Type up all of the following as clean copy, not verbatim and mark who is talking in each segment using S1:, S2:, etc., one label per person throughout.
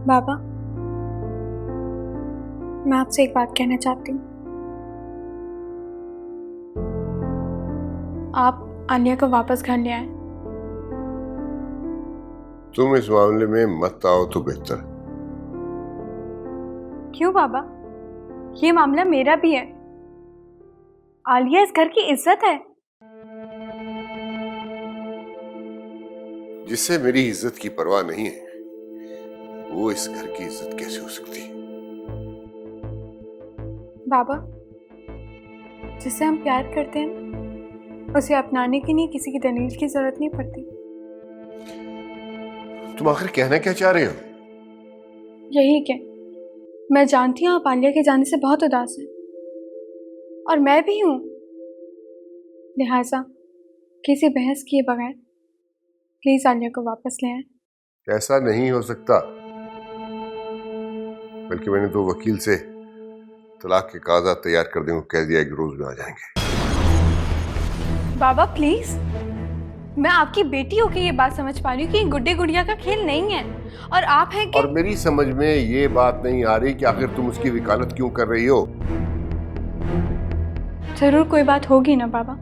S1: बाबा, मैं आपसे एक बात कहना चाहती हूँ। आप आन्या को वापस घर ले आए।
S2: तुम इस मामले में मत आओ तो बेहतर।
S1: क्यों बाबा? ये मामला मेरा भी है। आलिया इस घर की इज्जत है।
S2: जिससे मेरी इज्जत की परवाह नहीं है, वो इस घर की इज्जत कैसे हो सकती है?
S1: बाबा, जिससे हम प्यार करते हैं, उसे अपनाने के लिए किसी की दलील की जरूरत नहीं पड़ती।
S2: तुम आखिर कहना क्या चाह रहे हो?
S1: यही क्या, मैं जानती हूँ आप आलिया के जाने से बहुत उदास हैं, और मैं भी हूँ। लिहाजा किसी बहस किए बगैर प्लीज आलिया को वापस ले आए।
S2: ऐसा नहीं हो सकता। बल्कि मैंने तो वकील से तलाक के कागजात तैयार कर देंगे, कह दिया कि रोज में आ जाएंगे।
S1: बाबा प्लीज, मैं आपकी बेटी होकर ये बात समझ पा रही हूँ कि गुड्डे गुड़िया का खेल नहीं है, और आप हैं कि...
S2: और मेरी समझ में ये बात नहीं आ रही कि आखिर तुम उसकी वकालत क्यों कर रही हो?
S1: जरूर कोई बात होगी ना बाबा।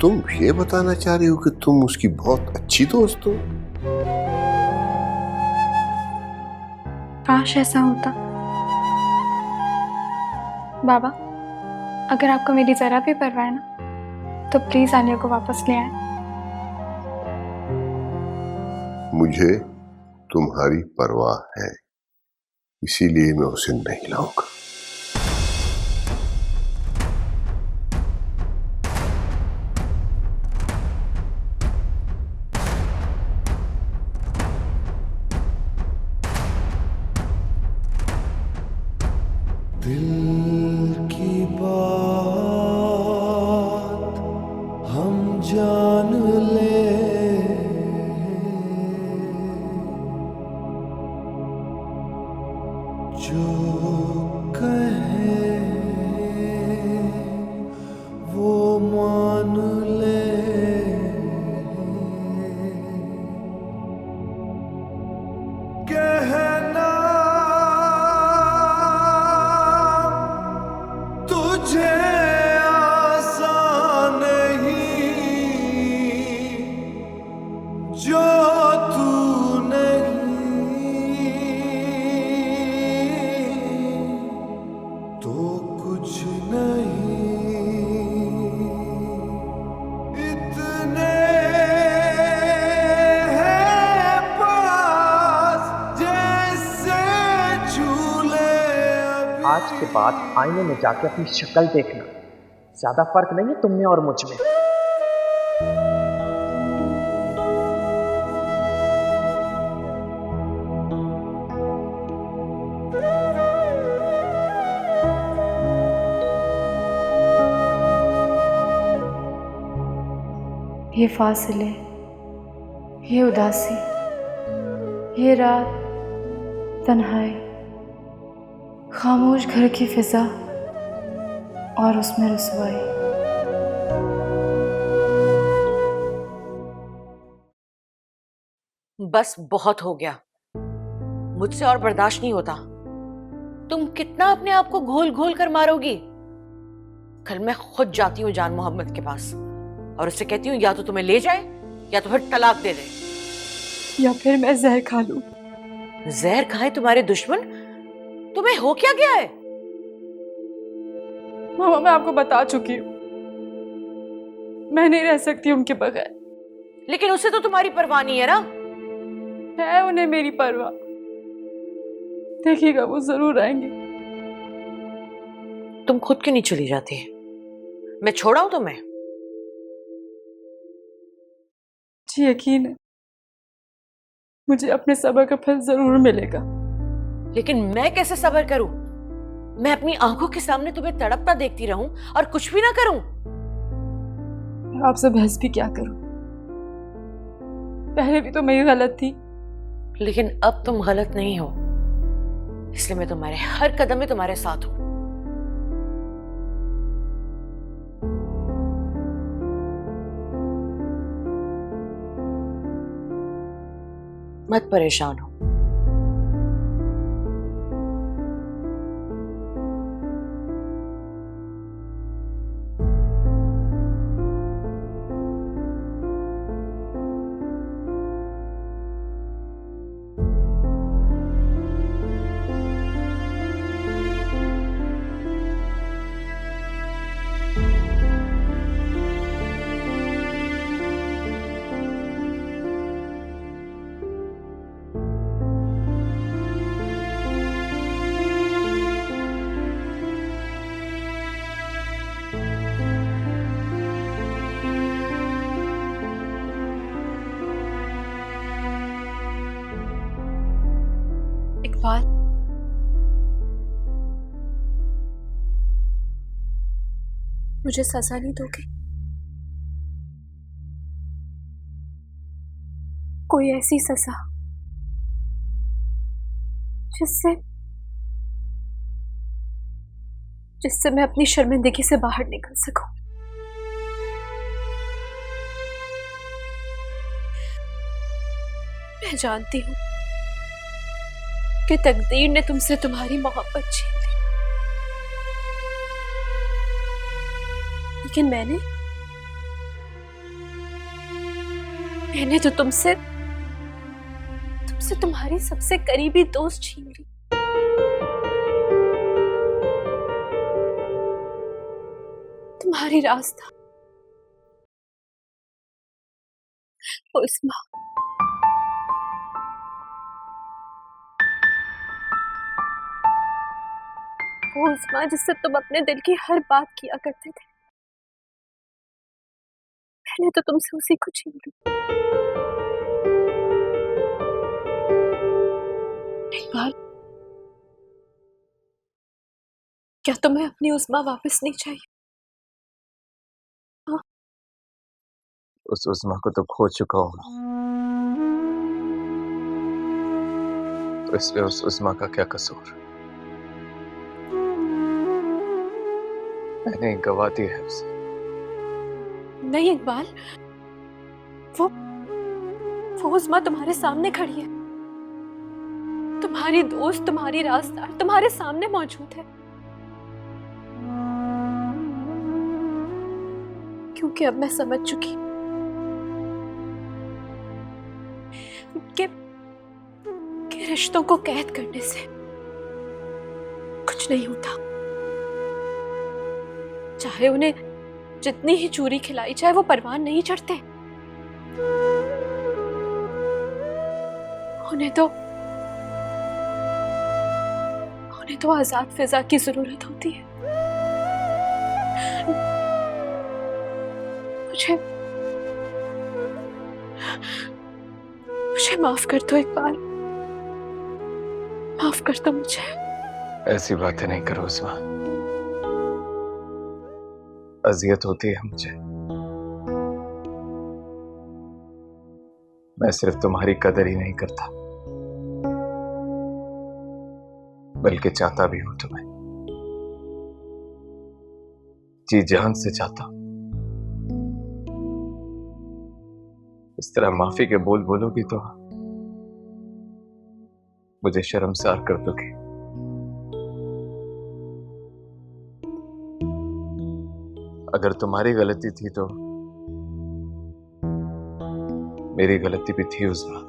S2: तुम ये बताना चाह रही हो कि तुम उसकी बहुत अच्छी दोस्त हो?
S1: काश ऐसा होता। बाबा, अगर आपको मेरी जरा भी परवाह है ना, तो प्लीज आलिया को वापस ले आए।
S2: मुझे तुम्हारी परवाह है, इसीलिए मैं उसे नहीं लाऊंगा।
S3: दिल की बात हम जान ले, जो कहे वो मान ले। कहना तुझे आसान नहीं, जो तू नहीं तो कुछ नहीं। इतने हैं पास जैसे झूले अभी।
S4: आज के बाद आईने में जाके अपनी शक्ल देखना। ज्यादा फर्क नहीं है तुम में और मुझ में।
S1: ये फासले, ये उदासी, ये रात, तन्हाई, खामोश घर की फिजा और उसमें रुसवाई।
S5: बस बहुत हो गया, मुझसे और बर्दाश्त नहीं होता। तुम कितना अपने आप को घोल घोल कर मारोगी? कल मैं खुद जाती हूँ जान मोहम्मद के पास और उससे कहती हूँ या तो तुम्हें ले जाए या तो फिर तलाक दे दे।
S1: या फिर मैं जहर खा लूं।
S5: जहर खाए तुम्हारे दुश्मन? तुम्हें हो क्या गया है?
S1: मामा, मैं आपको बता चुकी हूँ, मैं नहीं रह सकती उनके बगैर।
S5: लेकिन उससे तो तुम्हारी परवाह नहीं है ना।
S1: है उन्हें मेरी परवाह। देखिएगा वो जरूर आएंगे।
S5: तुम खुद क्यों नहीं चली जाती? मैं छोड़ाऊं तुम्हें?
S1: जी यकीन है, मुझे अपने सब्र का फल जरूर मिलेगा।
S5: लेकिन मैं कैसे सब्र करूं? मैं अपनी आंखों के सामने तुम्हें तड़पता देखती रहूं और कुछ भी ना करूं?
S1: आपसे बहस भी क्या करूं? पहले भी तो मैं ही गलत थी।
S5: लेकिन अब तुम गलत नहीं हो, इसलिए मैं तुम्हारे हर कदम में तुम्हारे साथ हूं। मत परेशान हो,
S1: मुझे सजा नहीं दोगे? कोई ऐसी सजा जिससे जिससे मैं अपनी शर्मिंदगी से बाहर निकल सकूं। मैं जानती हूं कि तकदीर ने तुमसे तुम्हारी मोहब्बत छीन ली, लेकिन मैंने तो तुमसे तुम्हारी सबसे करीबी दोस्त छीन ली। तुम्हारी रास्ता उस्मा, वो उस्मा जिससे तुम अपने दिल की हर बात किया करते थे, मैंने तो तुमसे उसी को छीन लिया। इकबाल, क्या तुम्हें अपनी उस्मा वापस नहीं चाहिए? हाँ?
S6: उस उस्मा को तो खो चुका हूँ, तो इसमें उस उस्मा का क्या कसूर? मैंने गवा दी है उसे।
S1: नहीं इकबाल, वो उस्मा तुम्हारे सामने खड़ी है, तुम्हारी दोस्त, तुम्हारी रास्तार तुम्हारे सामने मौजूद है। क्योंकि अब मैं समझ चुकी कि रिश्तों को कैद करने से कुछ नहीं होता। चाहे उन्हें जितनी ही चूरी खिलाई जाए, वो परवान नहीं चढ़ते। उन्हें तो आजाद फिजा की जरूरत होती है। मुझे माफ कर दो इकबाल, माफ कर दो मुझे।
S6: ऐसी बातें नहीं करो उस्मा, अजियत होती है मुझे। मैं सिर्फ तुम्हारी कदर ही नहीं करता, बल्कि चाहता भी हूं तुम्हें, जी जान से चाहता हूं। इस तरह माफी के बोल बोलोगी तो मुझे शर्मसार कर दोगी। अगर तुम्हारी गलती थी तो मेरी गलती भी थी उस्मा।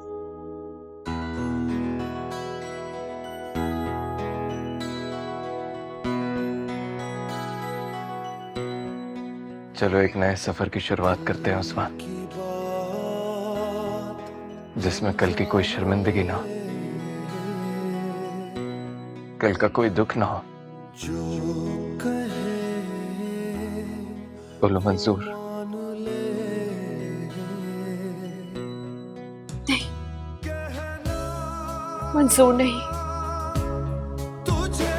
S6: चलो एक नए सफर की शुरुआत करते हैं उस्मा, जिसमें कल की कोई शर्मिंदगी ना हो, कल का कोई दुख ना हो। बोलो मंजूर?
S1: नहीं, मंजूर नहीं।
S3: तुझे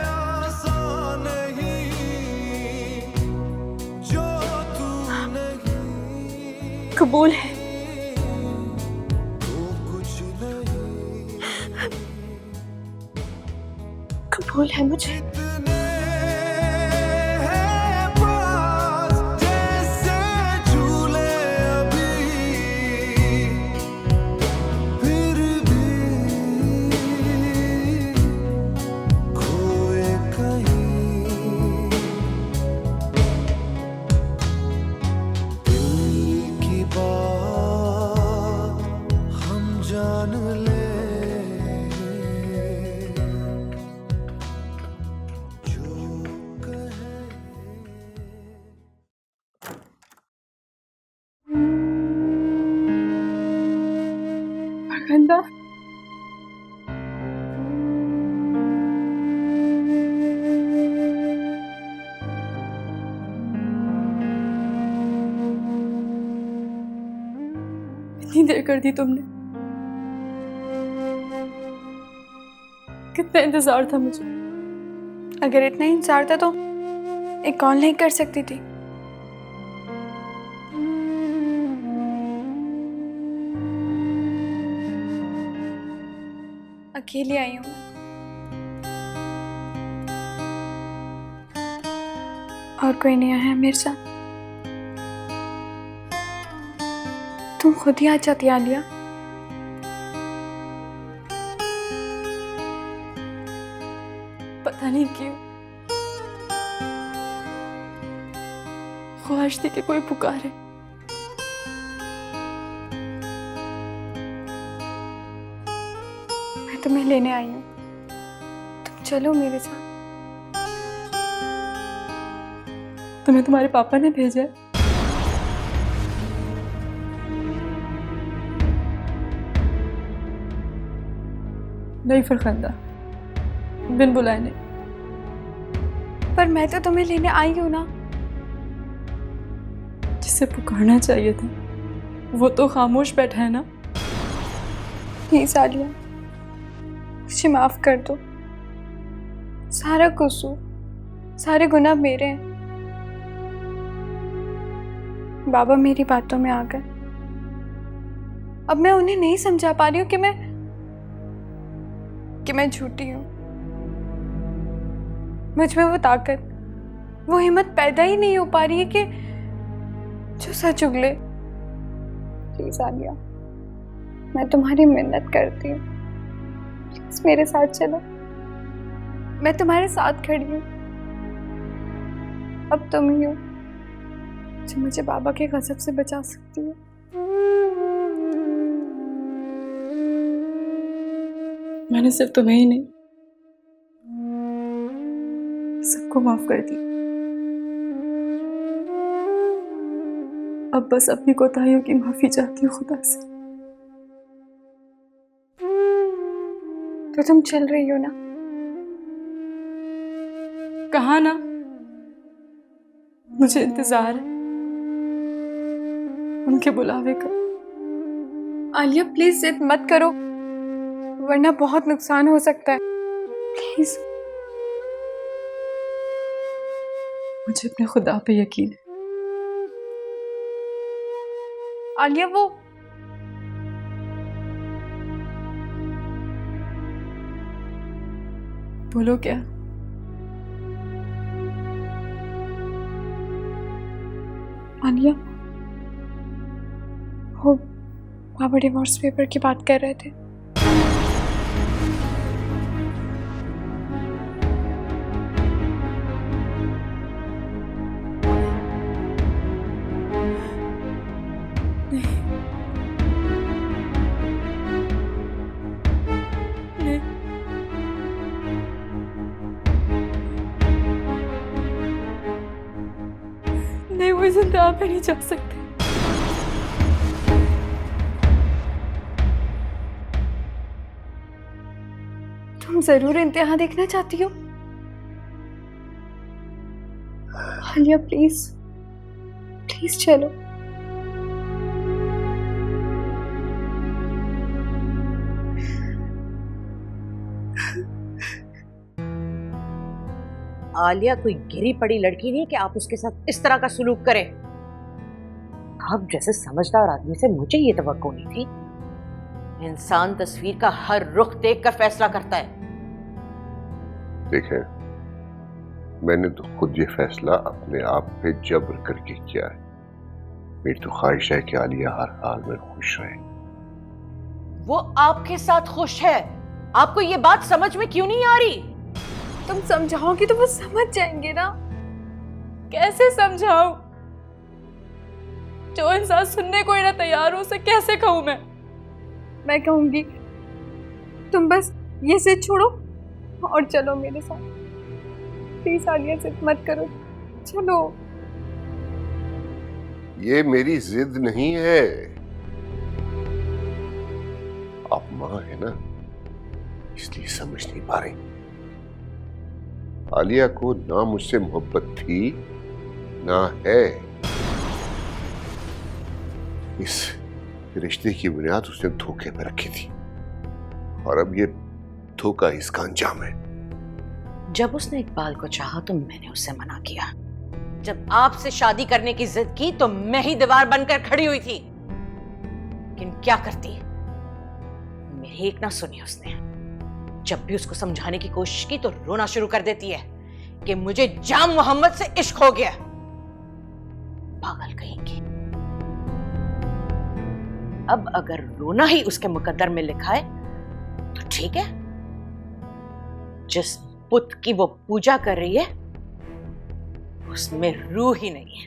S3: आसान नहीं जो तू नहीं,
S1: कबूल है।
S3: तो कुछ नहीं।
S1: कबूल है मुझे।
S3: इतने हैं पास जैसे झूले अभी, फिर भी खोए कहीं। दिल की बात हम जान ले,
S1: गंदा इतनी देर कर दी तुमने। कितना इंतजार था मुझे। अगर इतना ही इंतजार था तो एक कॉल नहीं कर सकती थी? अकेली आई हूँ। और कोई नहीं आया मेरे साथ। तुम खुद ही आ जाती आलिया।
S7: पता नहीं क्यों ख्वाहिश थी कि कोई पुकारे।
S1: मैं तुम्हें लेने आई हूँ, तुम चलो मेरे साथ।
S7: तुम्हें तुम्हारे पापा ने भेजा है? नहीं फरखंदा, बिन बुलाए नहीं।
S1: पर मैं तो तुम्हें लेने आई हूँ ना।
S7: जिसे पुकारना चाहिए था वो तो खामोश बैठा है ना।
S1: प्लीज आलिया, मुझे माफ कर दो। सारा कसूर, सारे गुनाह मेरे हैं। बाबा मेरी बातों में आ गए। अब मैं उन्हें नहीं समझा पा रही हूँ कि मैं झूठी हूँ। मुझ में वो ताकत, वो हिम्मत पैदा ही नहीं हो पा रही है कि जो सच उगले। प्लीज आलिया, मैं तुम्हारी मिन्नत करती हूँ, प्लीज मेरे साथ चलो। मैं तुम्हारे साथ खड़ी हूँ। अब तुम ही हो जो मुझे बाबा के गजब से बचा सकती है।
S7: मैंने सिर्फ तुम्हें ही नहीं सबको माफ कर दी। अब बस अपनी कोताहियों की माफी चाहती हूँ खुदा से।
S1: तो तुम चल रही हो ना?
S7: कहा ना, मुझे इंतजार है उनके बुलावे का।
S1: आलिया प्लीज जिद मत करो, वरना बहुत नुकसान हो सकता है। प्लीज।
S7: मुझे अपने खुदा पे यकीन है।
S1: आलिया वो
S7: बोलो क्या?
S1: आलिया, वो बाबा डिवोर्स पेपर की बात कर रहे थे।
S7: नहीं, वो जिंदा पे नहीं जा सकते।
S1: तुम जरूर इंतहा देखना चाहती हो? आलिया प्लीज, प्लीज चलो।
S5: आलिया कोई गिरी पड़ी लड़की नहीं कि आप उसके साथ इस तरह का सुलूक करें। आप जैसे समझदार आदमी से मुझे ये तवक्को नहीं थी। इंसान तस्वीर का हर रुख देखकर फैसला करता है।
S2: देखें, मैंने तो खुद ये फैसला अपने आप पे जबर करके किया है। मेरी तो ख्वाहिश है कि आलिया हर हाल में खुश रहे।
S5: वो आपके साथ खुश है। आपको ये बात समझ में क्यों नहीं आ रही?
S1: तुम समझाओगी तो वो समझ जाएंगे ना।
S7: कैसे समझाऊं? जो इंसान सुनने को ही ना तैयार हो उसे कैसे कहूं मैं
S1: कहूंगी, तुम बस ये जिद छोड़ो और चलो मेरे साथ। प्लीज आलिया, जिद मत करो, चलो।
S2: ये मेरी जिद नहीं है। आप मां है ना, इसलिए समझ नहीं पा रही। आलिया को ना मुझसे मोहब्बत थी ना है। इस रिश्ते की बुनियाद उसने धोखे पर रखी थी और अब ये धोखा इसका अंजाम है।
S5: जब उसने इकबाल को चाहा तो मैंने उससे मना किया। जब आपसे शादी करने की जिद की तो मैं ही दीवार बनकर खड़ी हुई थी, लेकिन क्या करती, मेरी एक ना सुनी उसने। जब भी उसको समझाने की कोशिश की तो रोना शुरू कर देती है कि मुझे जाम मोहम्मद से इश्क हो गया। पागल कहेंगी। अब अगर रोना ही उसके मुकद्दर में लिखा है तो ठीक है, जिस बुत की वो पूजा कर रही है उसमें रूह ही नहीं है।